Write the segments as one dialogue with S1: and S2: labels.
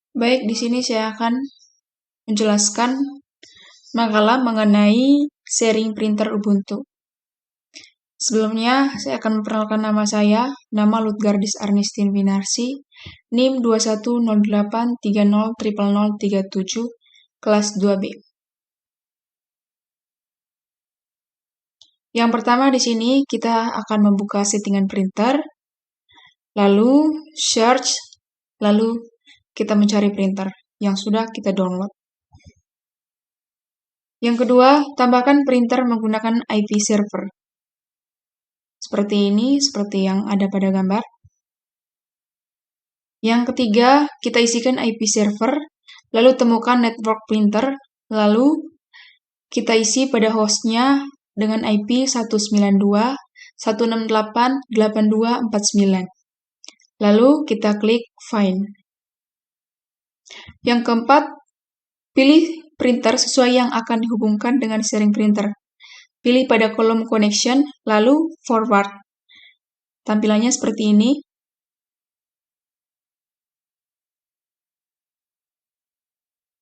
S1: Baik, di sini saya akan menjelaskan makalah mengenai sharing printer Ubuntu. Sebelumnya, saya akan memperkenalkan nama saya, nama Lutgardis Arnistin Winarsi, NIM 210830000037, kelas 2B. Yang pertama di sini kita akan membuka settingan printer, lalu search, lalu kita mencari printer yang sudah kita download. Yang kedua, tambahkan printer menggunakan IP server. Seperti ini, seperti yang ada pada gambar. Yang ketiga, kita isikan IP server, lalu temukan network printer, lalu kita isi pada hostnya dengan IP 192.168.8249. Lalu kita klik Find. Yang keempat, pilih printer sesuai yang akan dihubungkan dengan sharing printer. Pilih pada kolom connection, lalu forward. Tampilannya seperti ini.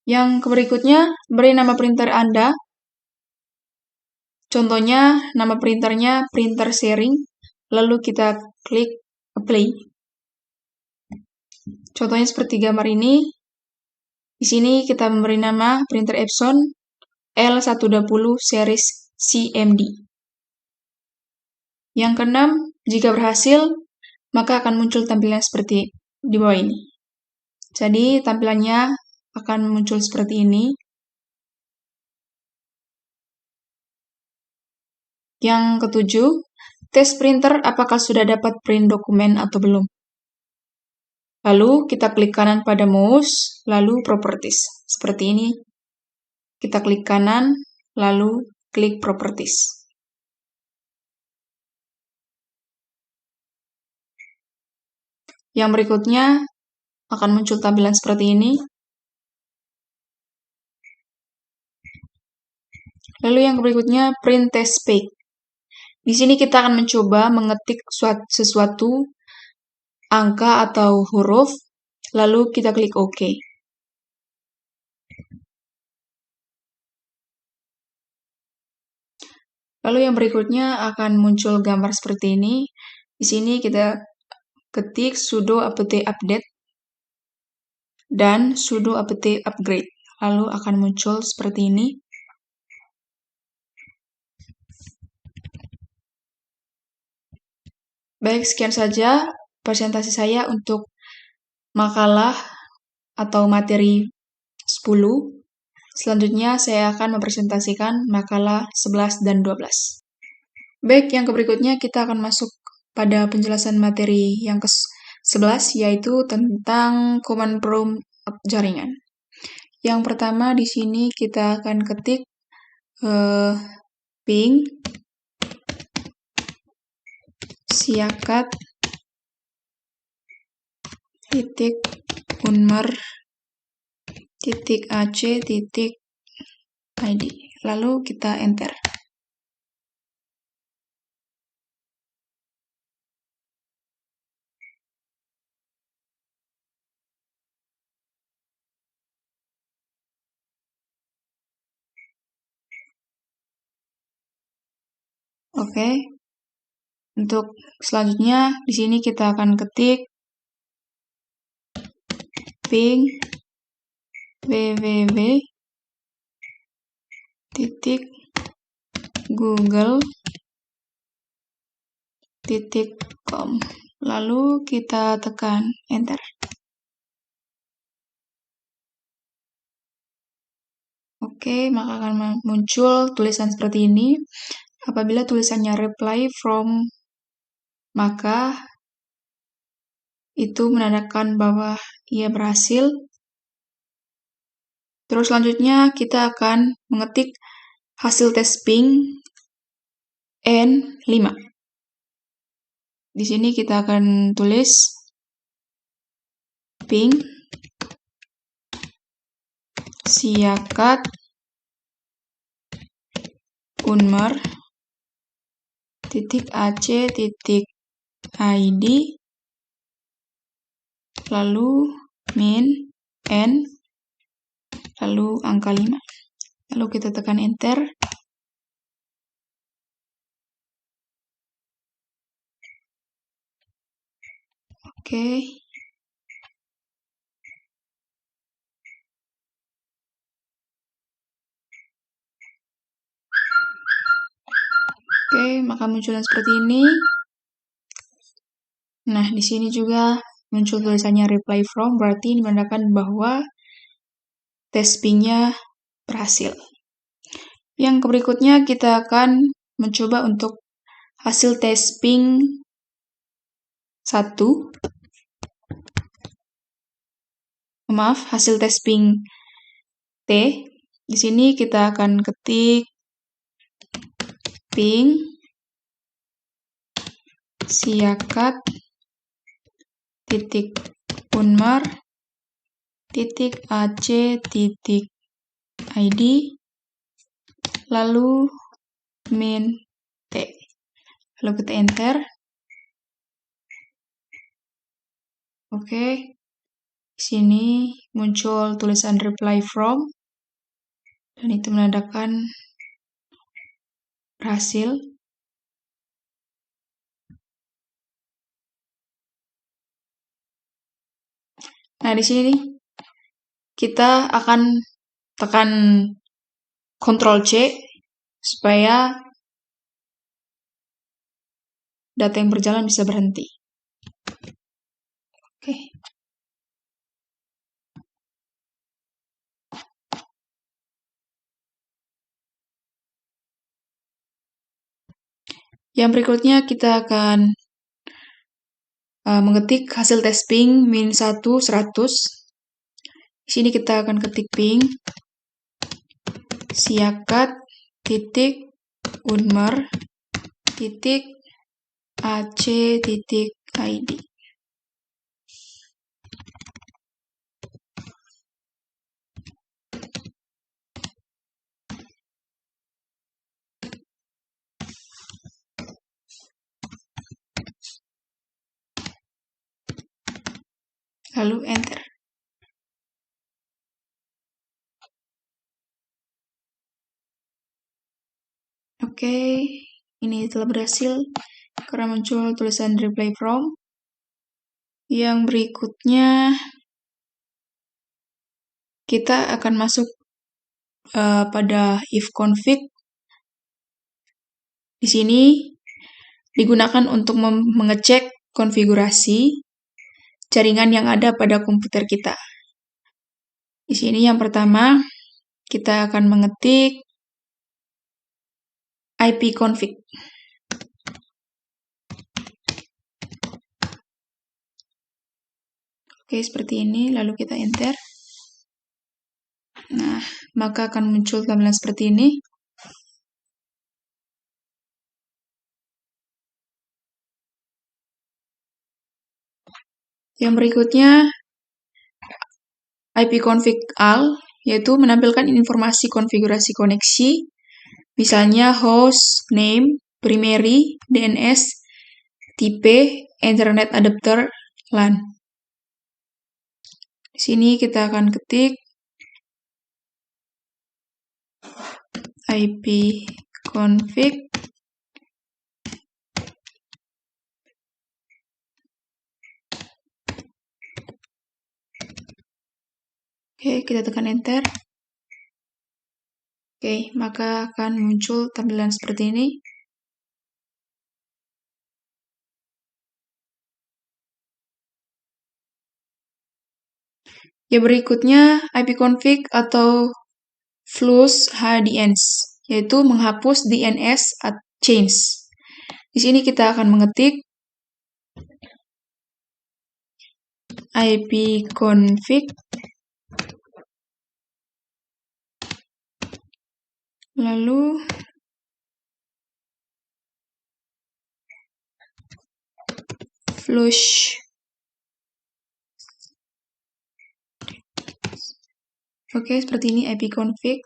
S1: Yang berikutnya, beri nama printer Anda. Contohnya, nama printernya printer sharing, lalu kita klik apply. Contohnya seperti gambar ini. Di sini kita memberi nama printer Epson L120 series CMD. Yang keenam, jika berhasil, maka akan muncul tampilan seperti di bawah ini. Jadi, tampilannya akan muncul seperti ini. Yang ketujuh, tes printer apakah sudah dapat print dokumen atau belum. Lalu kita klik kanan pada mouse, lalu properties. Seperti ini. Kita klik kanan, lalu klik properties. Yang berikutnya akan muncul tampilan seperti ini. Lalu yang berikutnya print test spec. Di sini kita akan mencoba mengetik sesuatu angka atau huruf, lalu kita klik OK. Lalu yang berikutnya akan muncul gambar seperti ini. Di sini kita ketik sudo apt update dan sudo apt upgrade. Lalu akan muncul seperti ini. Baik, sekian saja presentasi saya untuk makalah atau materi 10. Selanjutnya saya akan mempresentasikan makalah 11 dan 12. Baik, yang berikutnya kita akan masuk pada penjelasan materi yang ke-11, yaitu tentang command prompt jaringan. Yang pertama di sini kita akan ketik ping siakat titik unmer titik ac titik id, lalu kita enter. Oke. Untuk selanjutnya di sini kita akan ketik ping www.google.com, lalu kita tekan enter. Oke, maka akan muncul tulisan seperti ini. Apabila tulisannya reply from, maka itu menandakan bahwa ia berhasil. Terus selanjutnya kita akan mengetik hasil tes ping N5. Di sini kita akan tulis ping siakat unmer titik ac titik id, lalu min N, lalu angka 5. Lalu kita tekan enter. Oke. Oke, maka munculnya seperti ini. Nah, di sini juga muncul tulisannya reply from, berarti ini menandakan bahwa tes ping-nya berhasil. Yang berikutnya kita akan mencoba untuk hasil tes ping 1. Maaf, hasil tes ping T. Di sini kita akan ketik ping siakat titik unmar titik ac titik id lalu min t. Lalu kita enter. Oke. Di sini muncul tulisan reply from dan itu menandakan berhasil. Nah, di sini kita akan tekan Ctrl C supaya data yang berjalan bisa berhenti. Oke. Yang berikutnya kita akan mengetik hasil tes ping min 1 100. Di sini kita akan ketik ping siakat titik unmar titik ac titik id. Lalu enter. Oke, ini telah berhasil karena muncul tulisan reply from. Yang berikutnya kita akan masuk pada if config. Di sini digunakan untuk mengecek konfigurasi jaringan yang ada pada komputer kita. Di sini yang pertama kita akan mengetik ipconfig. Oke, seperti ini, lalu kita enter. Nah, maka akan muncul tampilan seperti ini. Yang berikutnya ipconfig all, yaitu menampilkan informasi konfigurasi koneksi, misalnya host, name, primary, DNS, tipe, Ethernet adapter, LAN. Di sini kita akan ketik ipconfig Oke, kita tekan enter. Oke, maka akan muncul tampilan seperti ini. Yang berikutnya ipconfig atau flush HDNS, yaitu menghapus DNS change. Di sini kita akan mengetik ipconfig lalu flush Oke, seperti ini ipconfig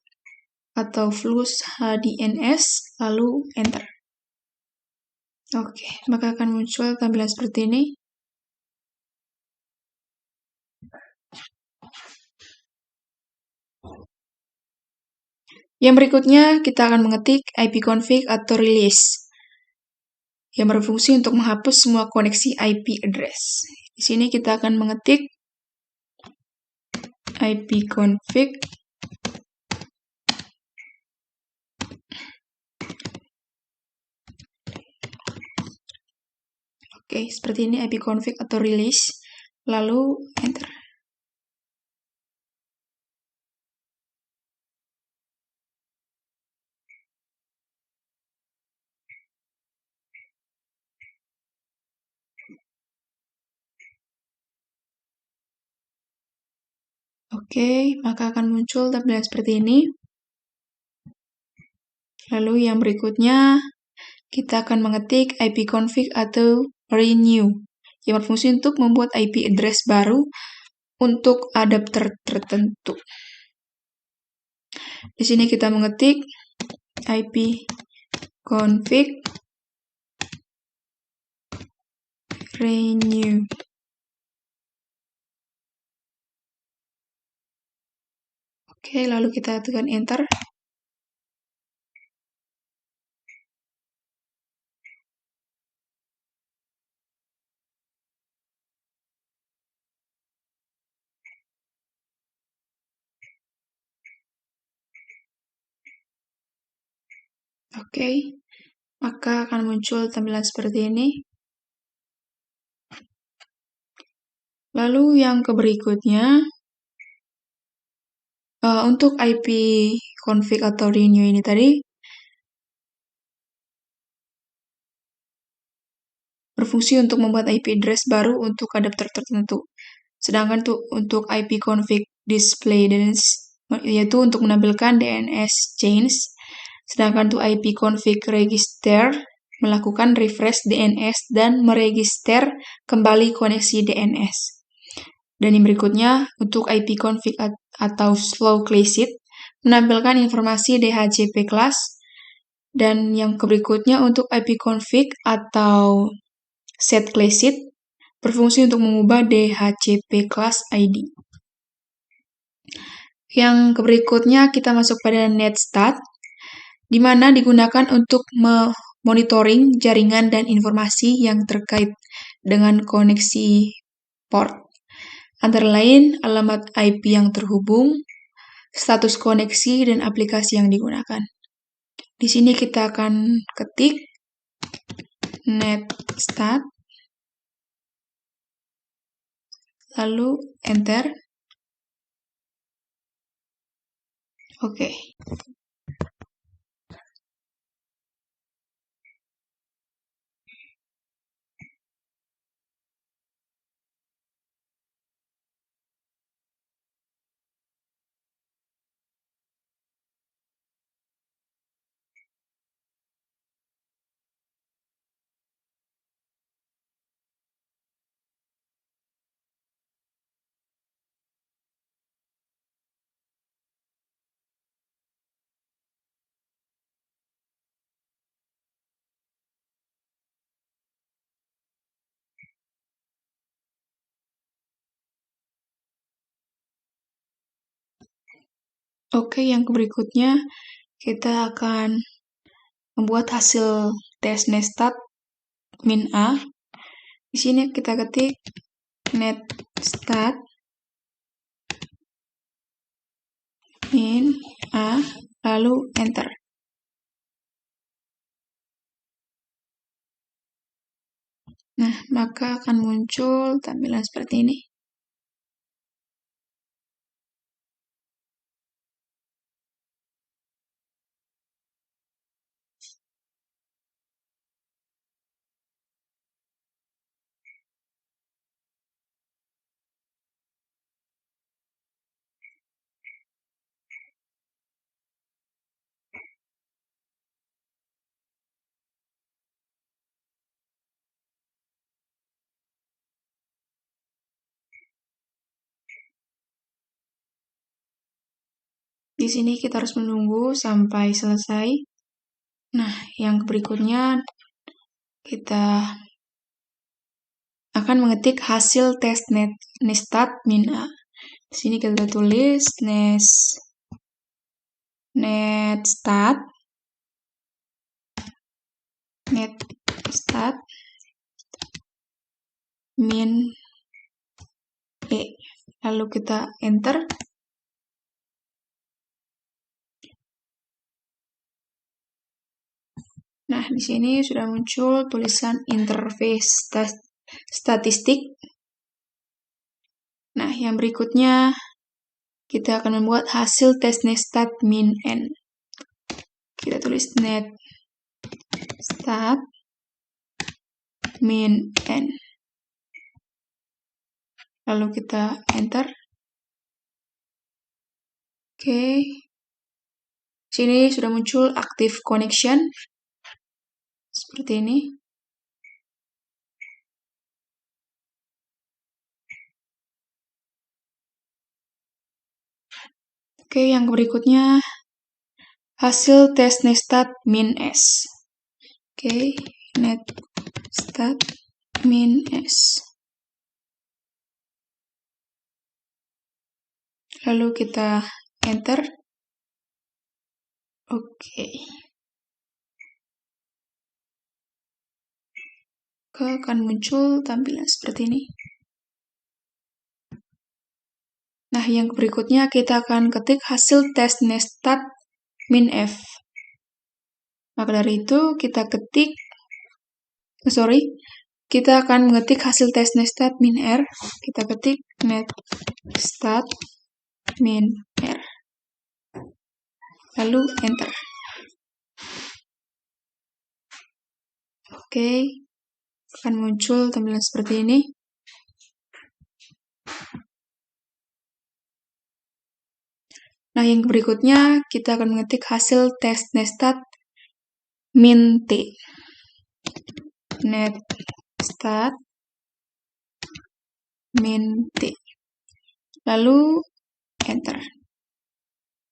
S1: atau flush HDNS lalu enter. Oke, maka akan muncul tampilan seperti ini. Yang berikutnya, kita akan mengetik ipconfig atau release yang berfungsi untuk menghapus semua koneksi IP address. Di sini kita akan mengetik ipconfig Oke, seperti ini ipconfig atau release, lalu enter. Oke, maka akan muncul tampilan seperti ini. Lalu yang berikutnya, kita akan mengetik ipconfig atau renew, yang berfungsi untuk membuat IP address baru untuk adapter tertentu. Di sini kita mengetik ipconfig renew. Oke, lalu kita tekan enter. Oke, maka akan muncul tampilan seperti ini. Lalu yang berikutnya, untuk ipconfig atau renew ini tadi, berfungsi untuk membuat IP address baru untuk adapter tertentu. Sedangkan untuk ipconfig display DNS, yaitu untuk menampilkan DNS change. Sedangkan untuk ipconfig register, melakukan refresh DNS dan meregister kembali koneksi DNS. Dan yang berikutnya, untuk ipconfig atau slow clicit, menampilkan informasi DHCP class. Dan yang berikutnya untuk ipconfig atau set clicit, berfungsi untuk mengubah DHCP class ID. Yang berikutnya kita masuk pada netstat, di mana digunakan untuk monitoring jaringan dan informasi yang terkait dengan koneksi port. Antara lain, alamat IP yang terhubung, status koneksi, dan aplikasi yang digunakan. Di sini kita akan ketik netstat, lalu enter. Oke. Oke, yang berikutnya kita akan membuat hasil tes netstat min A. Di sini kita ketik netstat min A, lalu enter. Nah, maka akan muncul tampilan seperti ini. Di sini kita harus menunggu sampai selesai. Nah, yang berikutnya kita akan mengetik hasil tes netstat min A. Di sini kita tulis net stat min e. Lalu kita enter. Nah, di sini sudah muncul tulisan interface statistik. Nah, yang berikutnya kita akan membuat hasil tes nestat min n. Kita tulis net stat min n. Lalu kita enter. Oke. Sini sudah muncul active connection. Seperti ini. Oke, yang berikutnya hasil tes nestat min s. Oke, net stat min s. Lalu kita enter. Oke. Akan muncul tampilan seperti ini. Nah, yang berikutnya kita akan ketik hasil tes nestat min f. Maka dari itu kita kita akan mengetik hasil tes nestat min r. Kita ketik net stat min r. Lalu enter. Oke. Akan muncul tampilan seperti ini. Nah, yang berikutnya kita akan mengetik hasil tes nestat min t. Net stat min t. Lalu enter.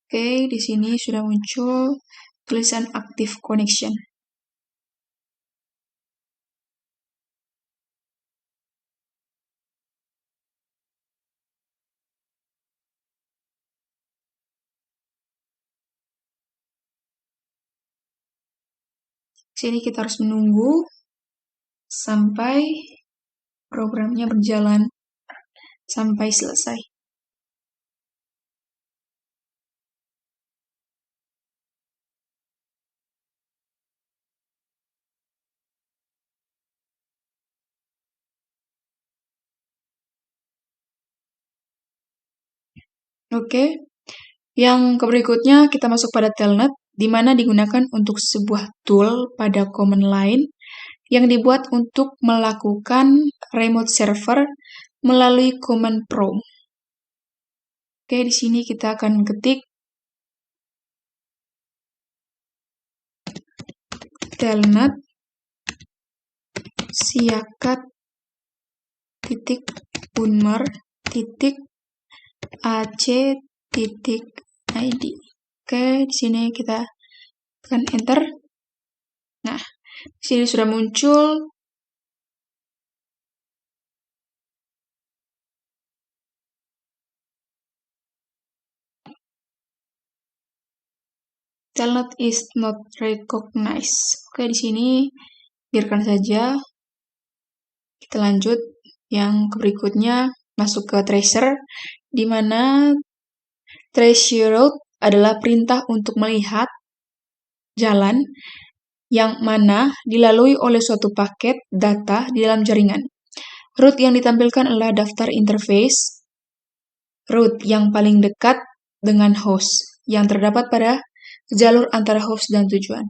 S1: Oke, di sini sudah muncul tulisan active connection. Sini kita harus menunggu sampai programnya berjalan sampai selesai. Oke, yang berikutnya kita masuk pada telnet, di mana digunakan untuk sebuah tool pada command line yang dibuat untuk melakukan remote server melalui command prompt. Oke, di sini kita akan ketik telnet siakat .unmer .ac.id. Oke, di sini kita tekan enter. Nah, di sini sudah muncul telnet is not recognized. Oke, di sini biarkan saja. Kita lanjut yang berikutnya masuk ke tracer, di mana trace route adalah perintah untuk melihat jalan yang mana dilalui oleh suatu paket data di dalam jaringan. Route yang ditampilkan adalah daftar interface route yang paling dekat dengan host yang terdapat pada jalur antara host dan tujuan.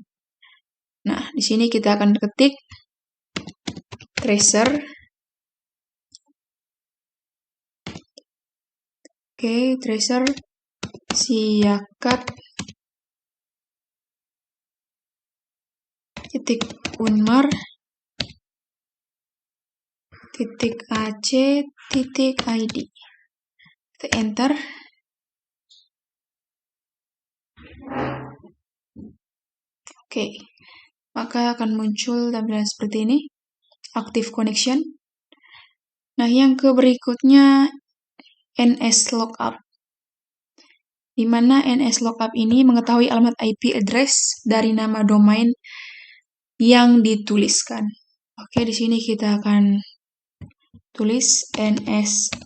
S1: Nah, di sini kita akan ketik tracer. Oke, tracer siakat .unmer .ac.id. Kita enter. Oke, maka akan muncul tampilan seperti ini, active connection. Nah, yang berikutnya NS lookup. di mana NSLookup ini mengetahui alamat IP address dari nama domain yang dituliskan. Oke, di sini kita akan tulis NSLookup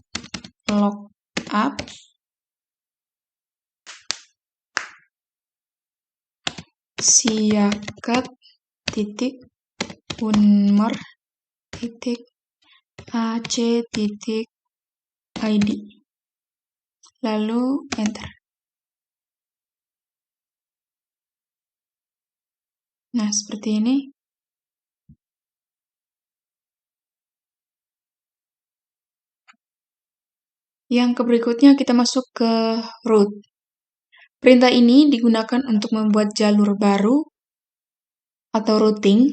S1: siakat titik unmer titik ac titik id, lalu enter. Nah, seperti ini. Yang berikutnya kita masuk ke root. Perintah ini digunakan untuk membuat jalur baru atau routing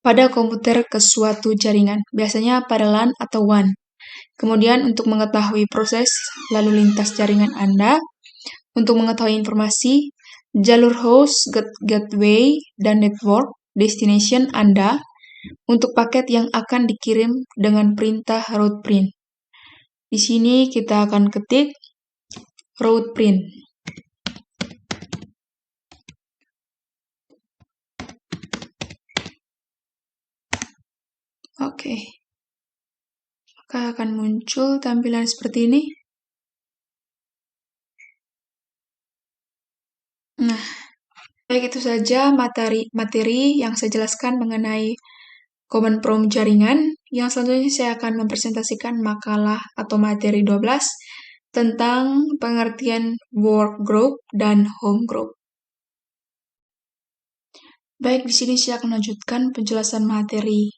S1: pada komputer ke suatu jaringan, biasanya pada LAN atau WAN. Kemudian untuk mengetahui proses lalu lintas jaringan Anda, untuk mengetahui informasi, jalur host, gateway, dan network destination Anda untuk paket yang akan dikirim dengan perintah route print. Di sini kita akan ketik route print. Oke. Maka akan muncul tampilan seperti ini. Nah, baik, itu saja materi yang saya jelaskan mengenai command prompt jaringan. Yang selanjutnya saya akan mempresentasikan makalah atau materi 12 tentang pengertian workgroup dan homegroup. Baik, di sini saya akan melanjutkan penjelasan materi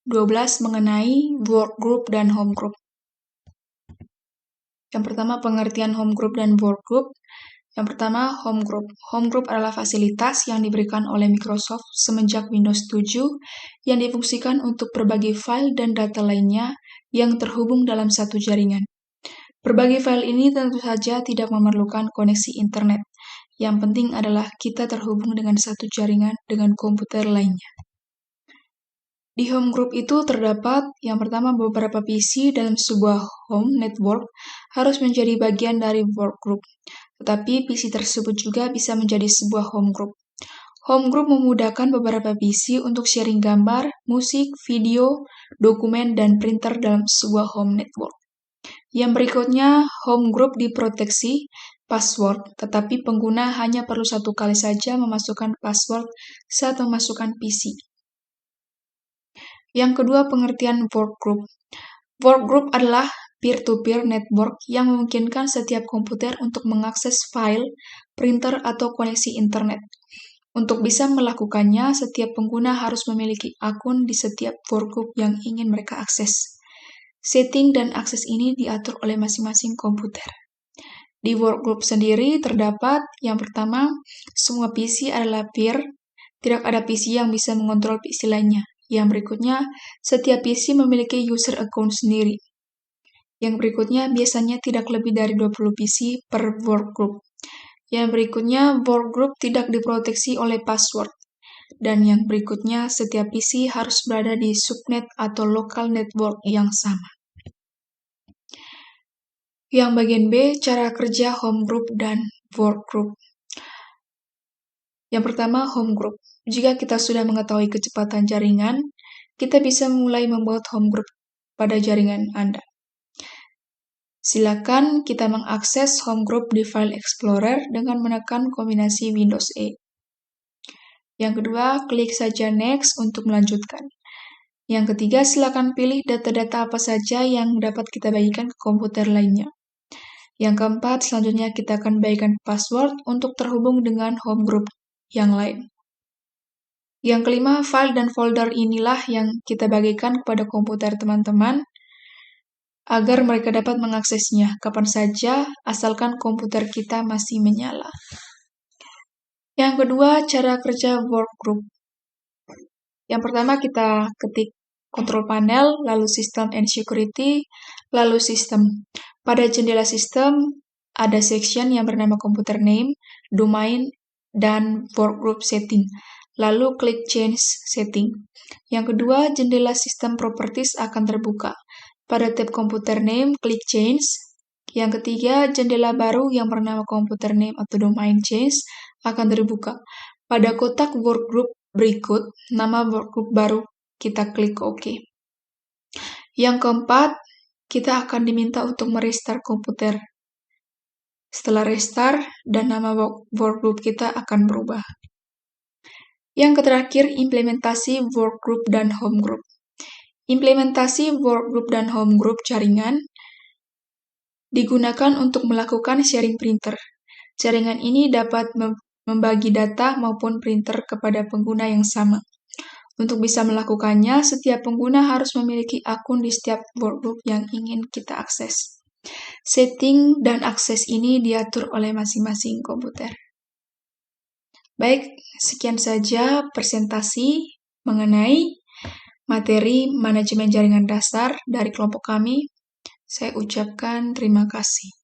S1: 12 mengenai workgroup dan homegroup. Yang pertama, pengertian homegroup dan workgroup. Yang pertama, homegroup. Homegroup adalah fasilitas yang diberikan oleh Microsoft semenjak Windows 7 yang difungsikan untuk berbagi file dan data lainnya yang terhubung dalam satu jaringan. Berbagi file ini tentu saja tidak memerlukan koneksi internet. Yang penting adalah kita terhubung dengan satu jaringan dengan komputer lainnya. Di homegroup itu terdapat yang pertama beberapa PC dalam sebuah home network harus menjadi bagian dari workgroup. Tetapi PC tersebut juga bisa menjadi sebuah homegroup. Homegroup memudahkan beberapa PC untuk sharing gambar, musik, video, dokumen, dan printer dalam sebuah home network. Yang berikutnya, homegroup diproteksi password, tetapi pengguna hanya perlu satu kali saja memasukkan password saat memasukkan PC. Yang kedua, pengertian workgroup. Workgroup adalah peer-to-peer network yang memungkinkan setiap komputer untuk mengakses file, printer, atau koneksi internet. Untuk bisa melakukannya, setiap pengguna harus memiliki akun di setiap workgroup yang ingin mereka akses. Setting dan akses ini diatur oleh masing-masing komputer. Di workgroup sendiri terdapat yang pertama, semua PC adalah peer, tidak ada PC yang bisa mengontrol PC lainnya. Yang berikutnya, setiap PC memiliki user account sendiri. Yang berikutnya, biasanya tidak lebih dari 20 PC per workgroup. Yang berikutnya, workgroup tidak diproteksi oleh password. Dan yang berikutnya, setiap PC harus berada di subnet atau local network yang sama. Yang bagian B, cara kerja homegroup dan workgroup. Yang pertama, homegroup. Jika kita sudah mengetahui kecepatan jaringan, kita bisa mulai membuat homegroup pada jaringan Anda. Silakan kita mengakses homegroup di File Explorer dengan menekan kombinasi Windows E. Yang kedua, klik saja Next untuk melanjutkan. Yang ketiga, silakan pilih data-data apa saja yang dapat kita bagikan ke komputer lainnya. Yang keempat, selanjutnya kita akan bagikan password untuk terhubung dengan homegroup yang lain. Yang kelima, file dan folder inilah yang kita bagikan kepada komputer teman-teman agar mereka dapat mengaksesnya kapan saja asalkan komputer kita masih menyala. Yang kedua, cara kerja workgroup. Yang pertama kita ketik control panel, lalu system and security, lalu system. Pada jendela sistem ada section yang bernama computer name, domain, dan workgroup setting. Lalu klik change setting. Yang kedua, jendela system properties akan terbuka. Pada tab computer name, klik change. Yang ketiga, jendela baru yang bernama computer name atau domain change akan terbuka. Pada kotak workgroup berikut, nama workgroup baru kita klik OK. Yang keempat, kita akan diminta untuk merestart komputer. Setelah restart, dan nama workgroup kita akan berubah. Yang terakhir, implementasi workgroup dan home group. Implementasi workgroup dan home group jaringan digunakan untuk melakukan sharing printer. Jaringan ini dapat membagi data maupun printer kepada pengguna yang sama. Untuk bisa melakukannya, setiap pengguna harus memiliki akun di setiap workgroup yang ingin kita akses. Setting dan akses ini diatur oleh masing-masing komputer. Baik, sekian saja presentasi mengenai materi manajemen jaringan dasar dari kelompok kami. Saya ucapkan terima kasih.